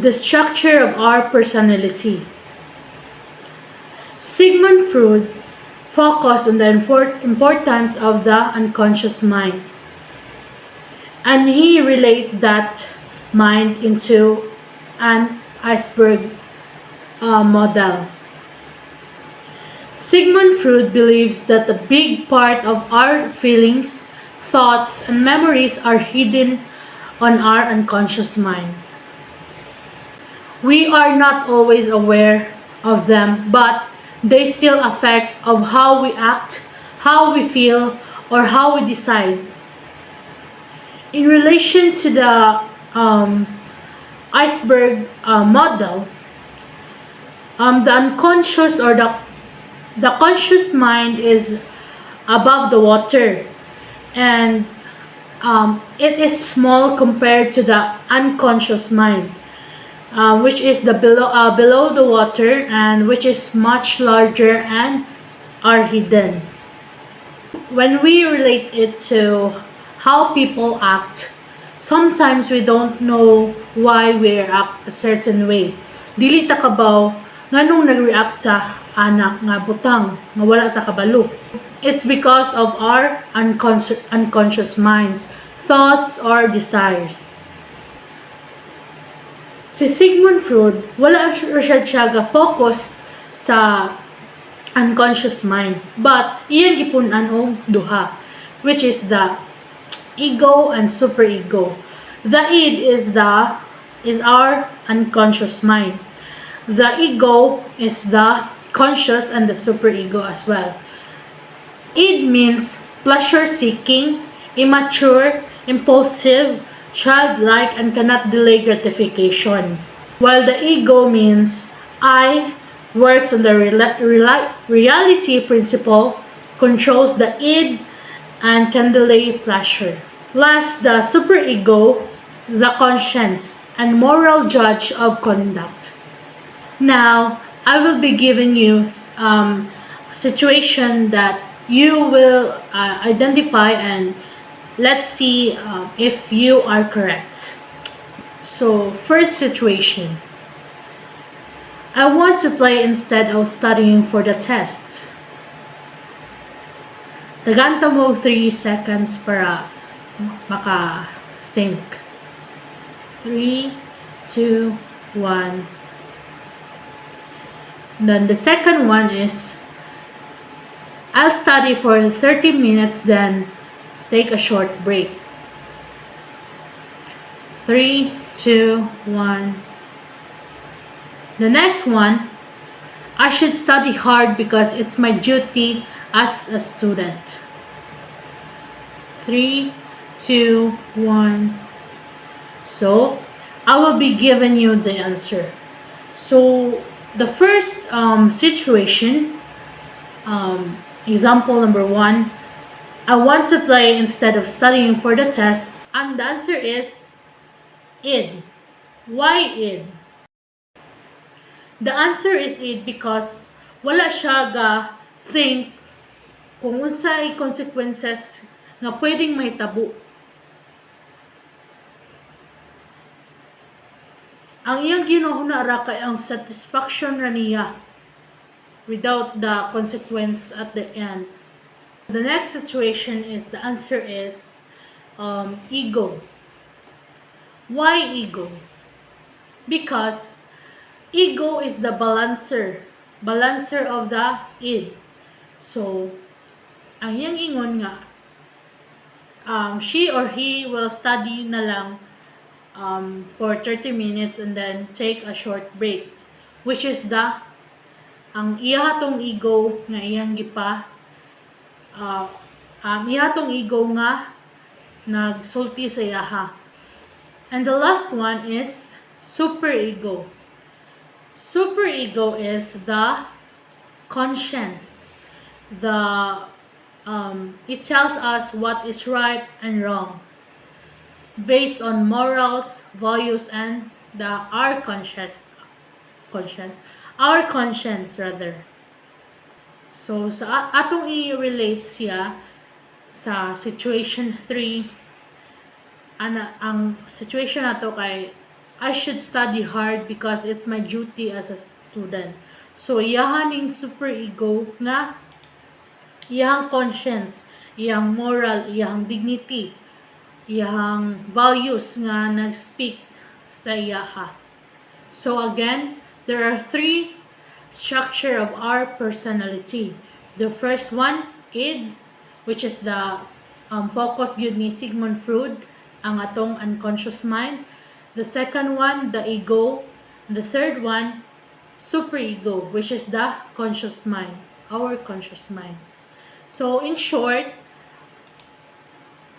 the structure of our personality. Sigmund Freud focused on the importance of the unconscious mind, and he related that mind into an iceberg model. Sigmund Freud believes that a big part of our feelings, thoughts, and memories are hidden on our unconscious mind. We are not always aware of them, but they still affect of how we act, how we feel, or how we decide. In relation to the iceberg model, the unconscious or the conscious mind is above the water, and it is small compared to the unconscious mind, which is the below the water, and which is much larger and are hidden. When we relate it to how people act, sometimes we don't know why we act a certain way. Dili ta kabaw nganong nag-react ta anak nga butang nga wala ta kabalo. It's because of our unconscious minds, thoughts, or desires. Si Sigmund Freud, wala siya ga-focus sa unconscious mind, but iyang gipunan og duha, which is the ego and superego. The id is our unconscious mind. The ego is the conscious, and the superego as well. Id means pleasure-seeking, immature, impulsive, childlike, and cannot delay gratification. While the ego means I, works on the reality principle, controls the id, and can delay pleasure. Last, the superego, the conscience and moral judge of conduct. Now, I will be giving you a situation that you will identify, and let's see if you are correct. So, first situation. I want to play instead of studying for the test. Daganta mo 3 seconds para maka-think. 3, 2, 1. Then the second one is, I'll study for 30 minutes, then take a short break. 3, 2, 1. The next one, I should study hard because it's my duty as a student. 3, 2, 1. So, I will be giving you the answer. So, the first situation, example number 1, I want to play instead of studying for the test, and the answer is id. Why id? The answer is id because wala siya ga think kung unsay consequences nga pwedeng may tabo. Ang iyang ginuhuna ra kay ang satisfaction ra niya without the consequence at the end. The next situation is, the answer is ego. Why ego? Because ego is the balancer of the id. So, ang iyang ingon nga, she or he will study na lang for 30 minutes and then take a short break, which is ang ihatong ego nga iyang gipa ihatong ego nga nagsulti sa iyaha. And the last one is superego. Superego is the conscience. It tells us what is right and wrong based on morals, values, and our conscience rather. So sa atong i-relate siya sa situation 3, ang situation nato kay I should study hard because it's my duty as a student. So iyahan ning super ego nga iyang conscience, iyang moral, iyang dignity, iyang values nga nag-speak sa iyaha. So again, there are three structure of our personality. The first one, id, which is the focus yun ni Sigmund Freud, ang atong unconscious mind. The second one, the ego. The third one, superego, which is the conscious mind, our conscious mind. So in short,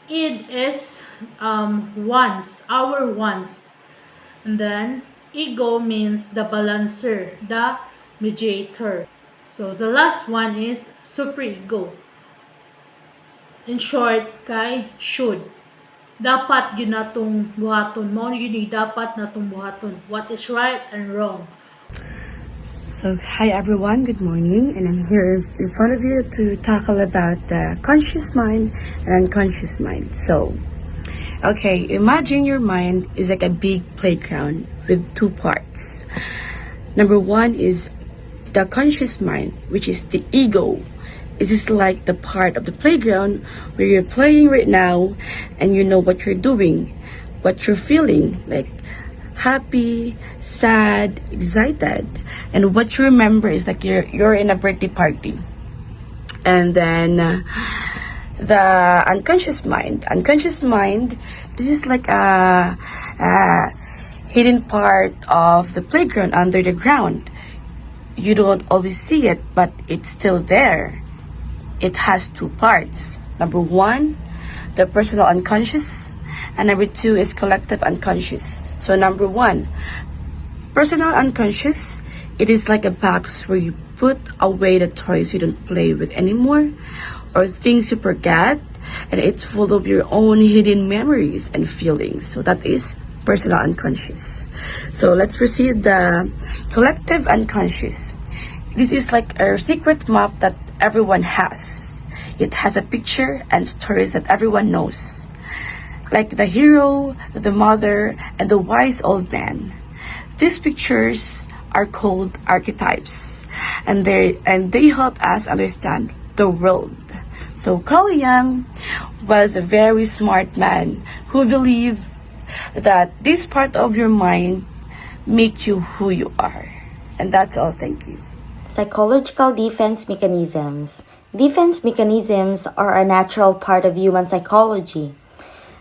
id is wants, our wants. And then ego means the balancer, the mediator. So the last one is superego. In short, kay should. Dapat yun natong buhaton. Mo yun dapat natong buhaton. What is right and wrong. So, hi everyone, good morning, and I'm here in front of you to tackle about the conscious mind and unconscious mind. So, okay, imagine your mind is like a big playground with two parts. Number one is the conscious mind, which is the ego. This is like the part of the playground where you're playing right now and you know what you're doing, what you're feeling, like happy, sad, excited, and what you remember is like you're in a birthday party. And then the unconscious mind, this is like a hidden part of the playground under the ground. You don't always see it, but it's still there. It has two parts. Number one, the personal unconscious, and number two is collective unconscious. So number one, personal unconscious, it is like a box where you put away the toys you don't play with anymore or things you forget, and it's full of your own hidden memories and feelings. So that is personal unconscious. So let's proceed the collective unconscious. This is like a secret map that everyone has. It has a picture and stories that everyone knows, like the hero, the mother, and the wise old man. These pictures are called archetypes, and they help us understand the world. So Carl Jung was a very smart man who believed that this part of your mind make you who you are. And that's all. Thank you. Psychological defense mechanisms. Defense mechanisms are a natural part of human psychology.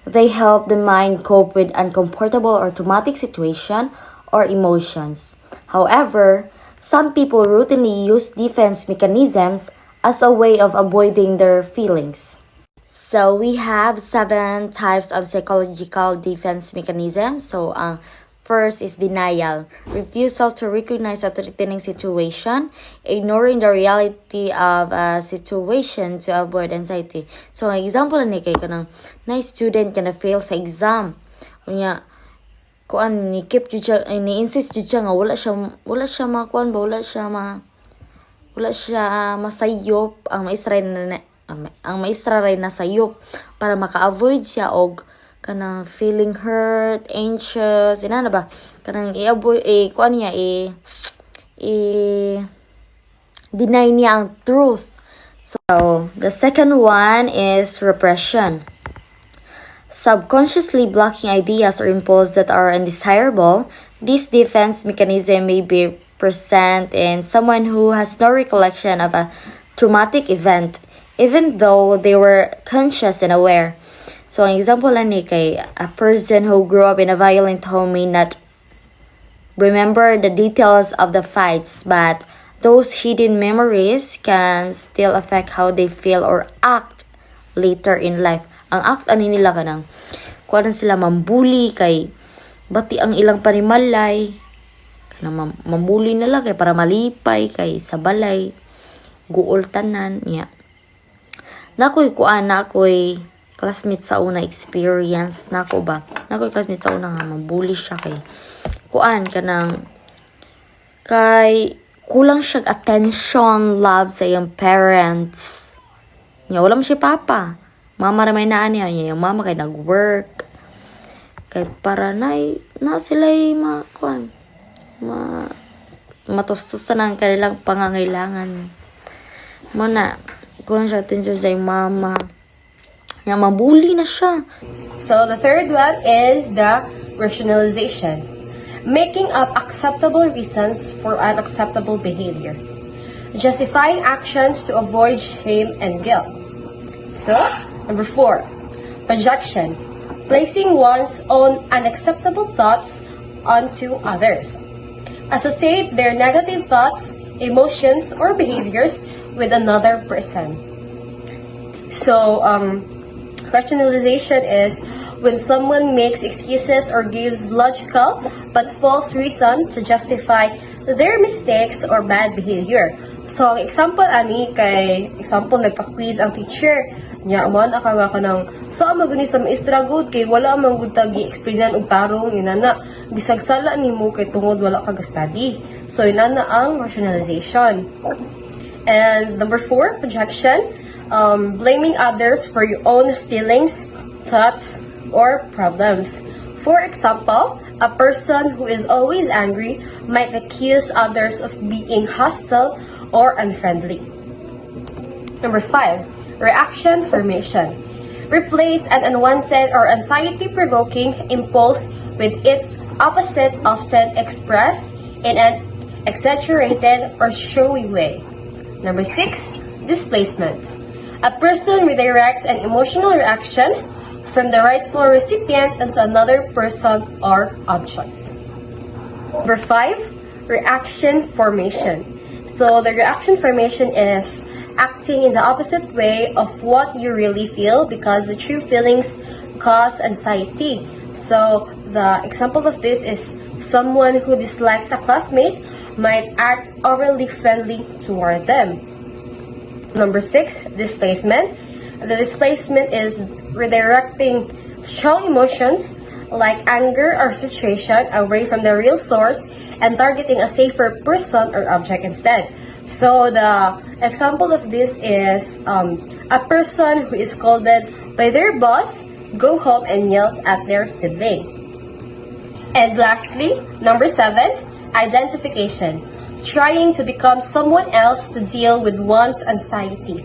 They help the mind cope with uncomfortable or traumatic situations or emotions. However, some people routinely use defense mechanisms as a way of avoiding their feelings. So we have 7 types of psychological defense mechanisms. So first is denial, refusal to recognize a threatening situation, ignoring the reality of a situation to avoid anxiety. So ang example ni kay kanang na student ka na fail sa exam. Unya kuan ni keep jud siya ni insist jud siya nga wala siya makuan ba wala siya masayop ang maestra ray na sayop para maka-avoid siya og kanang feeling hurt, anxious, ina na ba? Kanang i-avoid, kuan niya, deny niya ang truth. So, the second one is repression. Subconsciously blocking ideas or impulses that are undesirable, this defense mechanism may be present in someone who has no recollection of a traumatic event, even though they were conscious and aware. So, an example lang ni kay a person who grew up in a violent home may not remember the details of the fights, but those hidden memories can still affect how they feel or act later in life. Ang act ani nila kanang kuan sila mambuli kay bati ang ilang panimalay kanang mambuli nila kay para malipay kay sa balay guol tanan niya. Nakoy classmate sa una experience nako ba. Nakoy classmate sa una nga mambuli siya kay kuan kanang kay kulang siya attention, love sa iyang parents. Nya wala mo siya papa. Mama ra may naa niya, yung mama kay nag-work. Kay para na sila'y matustos na ang kanilang pangangailangan. Muna, kung siya atensyon sa mama, nga mabuli na siya. So the third one is the rationalization. Making up acceptable reasons for unacceptable behavior. Justifying actions to avoid shame and guilt. So, number 4, projection. Placing one's own unacceptable thoughts onto others. Associate their negative thoughts, emotions, or behaviors with another person. So, rationalization is when someone makes excuses or gives logical but false reason to justify their mistakes or bad behavior. So, ang example ani kay nagpa-quiz ang teacher nya man aka nga ng sa maguni sa maestra good kay wala man gud tagi explainan og tarong inana bisagsala nimo kay tungod wala ka study. So, inana ang rationalization. And number 4, projection. Blaming others for your own feelings, thoughts, or problems. For example, a person who is always angry might accuse others of being hostile or unfriendly. Number 5, reaction formation. Replace an unwanted or anxiety-provoking impulse with its opposite, often expressed in an exaggerated or showy way. Number 6, displacement. A person redirects an emotional reaction from the rightful recipient into another person or object. Number 5, reaction formation. So the reaction formation is acting in the opposite way of what you really feel because the true feelings cause anxiety. So the example of this is someone who dislikes a classmate might act overly friendly toward them. Number 6, displacement. The displacement is redirecting strong emotions like anger or frustration away from the real source and targeting a safer person or object instead. So the example of this is a person who is scolded by their boss, go home and yells at their sibling. And lastly, number 7, identification. Trying to become someone else to deal with one's anxiety.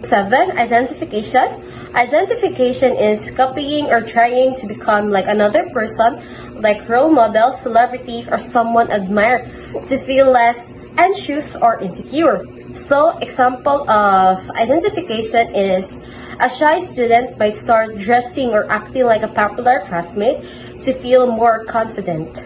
7, identification. Identification is copying or trying to become like another person, like role model, celebrity, or someone admired to feel less anxious or insecure. So, example of identification is a shy student might start dressing or acting like a popular classmate to feel more confident.